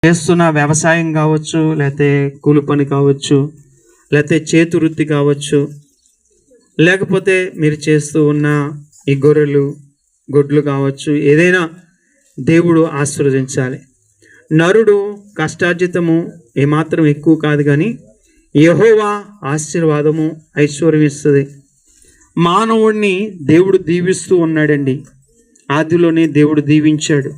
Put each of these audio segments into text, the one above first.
చేస్తున్న వ్యవసాయం కావచ్చు, లేకపోతే కూలి పని కావచ్చు, లేకపోతే చేతి వృత్తి కావచ్చు, లేకపోతే మీరు చేస్తూ ఉన్న ఈ గొర్రెలు గొడ్లు కావచ్చు, ఏదైనా దేవుడు ఆశీర్వదించాలి. నరుడు కష్టార్జితము ఏమాత్రం ఎక్కువ కాదు, కానీ యెహోవా ఆశీర్వాదము ఐశ్వర్యం ఇస్తుంది. మానవుడిని దేవుడు దీవిస్తూ ఉన్నాడండి. ఆదిలోనే దేవుడు దీవించాడు.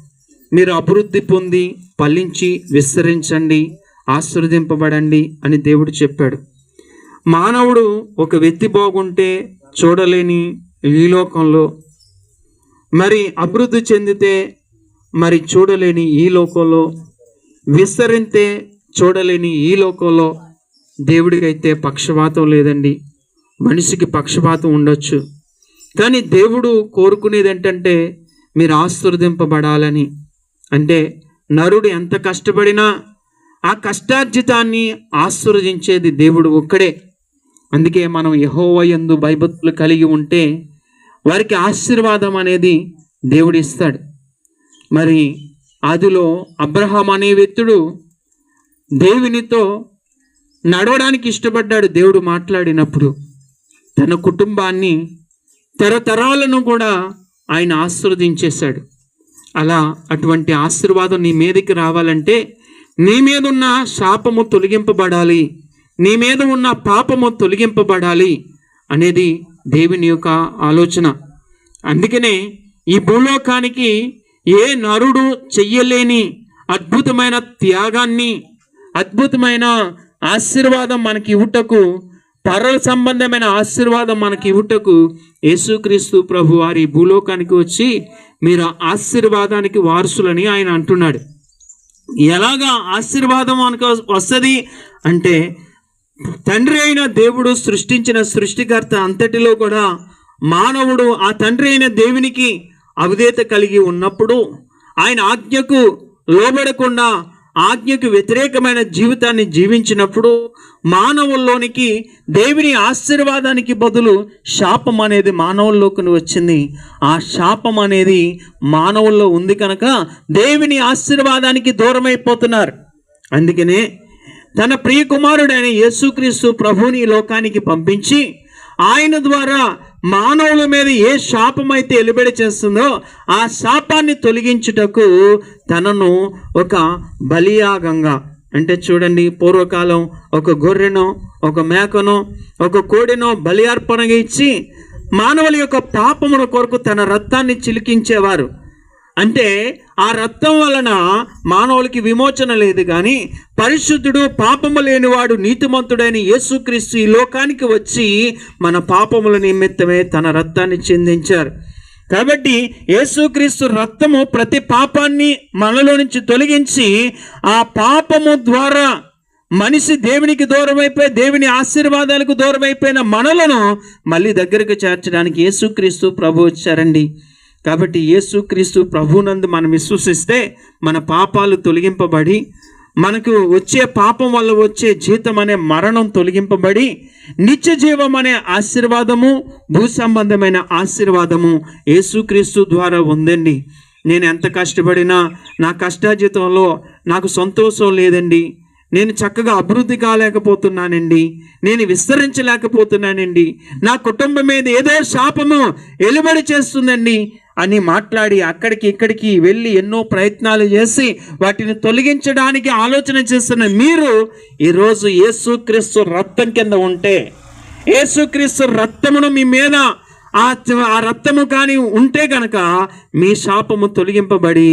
మీరు అభివృద్ధి పొంది ఫలించి విస్తరించండి, ఆశీర్వదింపబడండి అని దేవుడు చెప్పాడు. మానవుడు ఒక వ్యక్తి బాగుంటే చూడలేని ఈ లోకంలో, మరి అభివృద్ధి చెందితే మరి చూడలేని ఈ లోకంలో, విస్తరిస్తే చూడలేని ఈ లోకంలో దేవుడికైతే పక్షపాతం లేదండి. మనిషికి పక్షపాతం ఉండొచ్చు, కానీ దేవుడు కోరుకునేది ఏంటంటే మీరు ఆశీర్వదింపబడాలని. అంటే నరుడు ఎంత కష్టపడినా ఆ కష్టార్జితాన్ని ఆశీర్వదించేది దేవుడు ఒక్కడే. అందుకే మనం యెహోవా యందు భయభక్తులు కలిగి ఉంటే వారికి ఆశీర్వాదం అనేది దేవుడు ఇస్తాడు. మరి ఆదిలో అబ్రహాం అనే వ్యక్తుడు దేవునితో నడవడానికి ఇష్టపడ్డాడు. దేవుడు మాట్లాడినప్పుడు తన కుటుంబాన్ని తరతరాలను కూడా ఆయన ఆశీర్వదించేశాడు. అలా అటువంటి ఆశీర్వాదం నీ మీదకి రావాలంటే నీ మీద ఉన్న శాపము తొలగింపబడాలి, నీ మీద ఉన్న పాపము తొలగింపబడాలి అనేది దేవుని యొక్క ఆలోచన. అందుకనే ఈ భూలోకానికి ఏ నరుడు చెయ్యలేని అద్భుతమైన త్యాగాన్ని, అద్భుతమైన ఆశీర్వాదం మనకి ఇవ్వటకు, పరల సంబంధమైన ఆశీర్వాదం మనకి ఇవ్వటకు యేసుక్రీస్తు ప్రభు వారి భూలోకానికి వచ్చి మీరు ఆశీర్వాదానికి వారసులని ఆయన అంటున్నాడు. ఎలాగా ఆశీర్వాదం మనకు వస్తుంది అంటే, తండ్రి అయిన దేవుడు సృష్టించిన సృష్టికర్త అంతటిలో కూడా మానవుడు ఆ తండ్రి అయిన దేవునికి అవిధేయత కలిగి ఉన్నప్పుడు, ఆయన ఆజ్ఞకు లోబడకుండా ఆజ్ఞకు వ్యతిరేకమైన జీవితాన్ని జీవించినప్పుడు మానవుల్లోనికి దేవుని ఆశీర్వాదానికి బదులు శాపం అనేది మానవుల్లోకి వచ్చింది. ఆ శాపం అనేది మానవుల్లో ఉంది కనుక దేవుని ఆశీర్వాదానికి దూరమైపోతున్నారు. అందుకనే తన ప్రియ కుమారుడైన యేసుక్రీస్తు ప్రభువుని ఈ లోకానికి పంపించి ఆయన ద్వారా మానవుల మీద ఏ శాపమైతే ఎలుబడి చేస్తుందో ఆ శాపాన్ని తొలగించుటకు తనను ఒక బలియాగంగా, అంటే చూడండి, పూర్వకాలం ఒక గొర్రెనో ఒక మేకనో ఒక కోడినో బలి అర్పణగా ఇచ్చి మానవుల యొక్క పాపముల కొరకు తన రక్తాన్ని చిలికించేవారు. అంటే ఆ రక్తం వలన మానవులకి విమోచన లేదు, కానీ పరిశుద్ధుడు, పాపము లేనివాడు, నీతిమంతుడైన యేసుక్రీస్తు ఈ లోకానికి వచ్చి మన పాపముల నిమిత్తమే తన రక్తాన్ని చిందించారు. కాబట్టి యేసుక్రీస్తు రక్తము ప్రతి పాపాన్ని మనలో నుంచి తొలగించి ఆ పాపము ద్వారా మనిషి దేవునికి దూరమైపోయి దేవుని ఆశీర్వాదాలకు దూరమైపోయిన మనలను మళ్ళీ దగ్గరకు చేర్చడానికి యేసుక్రీస్తు ప్రభు వచ్చారండి. కాబట్టి యేసుక్రీస్తు ప్రభునందు మనం విశ్వసిస్తే మన పాపాలు తొలగింపబడి, మనకు వచ్చే పాపం వల్ల వచ్చే జీతం అనే మరణం తొలగింపబడి నిత్య జీవం అనే ఆశీర్వాదము, భూ సంబంధమైన ఆశీర్వాదము యేసుక్రీస్తు ద్వారా ఉందండి. నేను ఎంత కష్టపడినా నా కష్టార్జితంలో నాకు సంతోషం లేదండి, నేను చక్కగా అభివృద్ధి కాలేకపోతున్నానండి, నేను విస్తరించలేకపోతున్నానండి, నా కుటుంబం మీద ఏదో శాపము ఎలుబడి చేస్తుందండి అని మాట్లాడి అక్కడికి ఇక్కడికి వెళ్ళి ఎన్నో ప్రయత్నాలు చేసి వాటిని తొలగించడానికి ఆలోచన చేస్తున్న మీరు ఈరోజు యేసుక్రీస్తు రక్తం కింద ఉంటే, యేసుక్రీస్తు రక్తమును మీ మీద ఆ రక్తము కానీ ఉంటే కనుక మీ శాపము తొలగింపబడి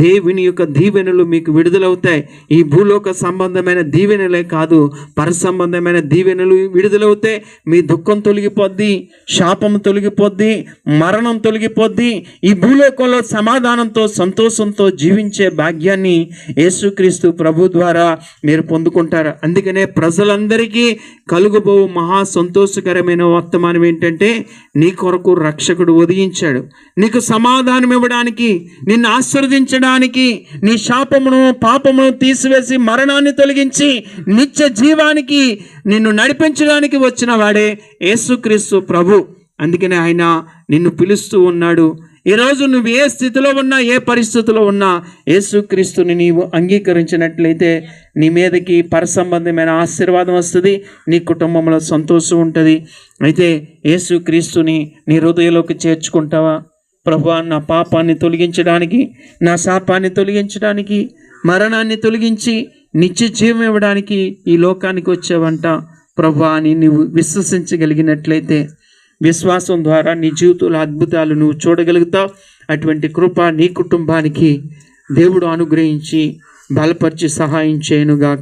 దేవుని యొక్క దీవెనలు మీకు విడుదలవుతాయి. ఈ భూలోక సంబంధమైన దీవెనలే కాదు, పర సంబంధమైన దీవెనలు విడుదలవుతాయి. మీ దుఃఖం తొలగిపోద్ది, శాపము తొలగిపోద్ది, మరణం తొలగిపోద్ది. ఈ భూలోకంలో సమాధానంతో సంతోషంతో జీవించే భాగ్యాన్ని యేసుక్రీస్తు ప్రభు ద్వారా మీరు పొందుకుంటారు. అందుకనే ప్రజలందరికీ కలుగుబో మహా సంతోషకరమైన వర్తమానం ఏంటంటే, నీ కొరకు రక్షకుడు ఉదయించాడు, నీకు సమాధానం ఇవ్వడానికి, నిన్ను ఆశీర్వదించడానికి, నీ శాపమును పాపమును తీసివేసి మరణాన్ని తొలగించి నిత్య జీవానికి నిన్ను నడిపించడానికి వచ్చిన వాడే యేసుక్రీస్తు ప్రభు. అందుకనే ఆయన నిన్ను పిలుస్తూ ఉన్నాడు. ఈరోజు నువ్వు ఏ స్థితిలో ఉన్నా, ఏ పరిస్థితిలో ఉన్నా, యేసుక్రీస్తుని నీవు అంగీకరించినట్లయితే నీ మీదకి పరసంబంధమైన ఆశీర్వాదం వస్తుంది, నీ కుటుంబంలో సంతోషం ఉంటుంది. అయితే యేసుక్రీస్తుని నీ హృదయంలోకి చేర్చుకుంటావా? ప్రభువా, నా పాపాన్ని తొలగించడానికి, నా శాపాన్ని తొలగించడానికి, మరణాన్ని తొలగించి నిత్య జీవం ఇవ్వడానికి ఈ లోకానికి వచ్చావంట ప్రభువా అని నువ్వు విశ్వసించగలిగినట్లయితే విశ్వాసం ద్వారా నీ జీవితంలో అద్భుతాలు నువ్వు చూడగలుగుతావు. అటువంటి కృప నీ కుటుంబానికి దేవుడు అనుగ్రహించి బలపరిచి సహాయం చేయనుగాక.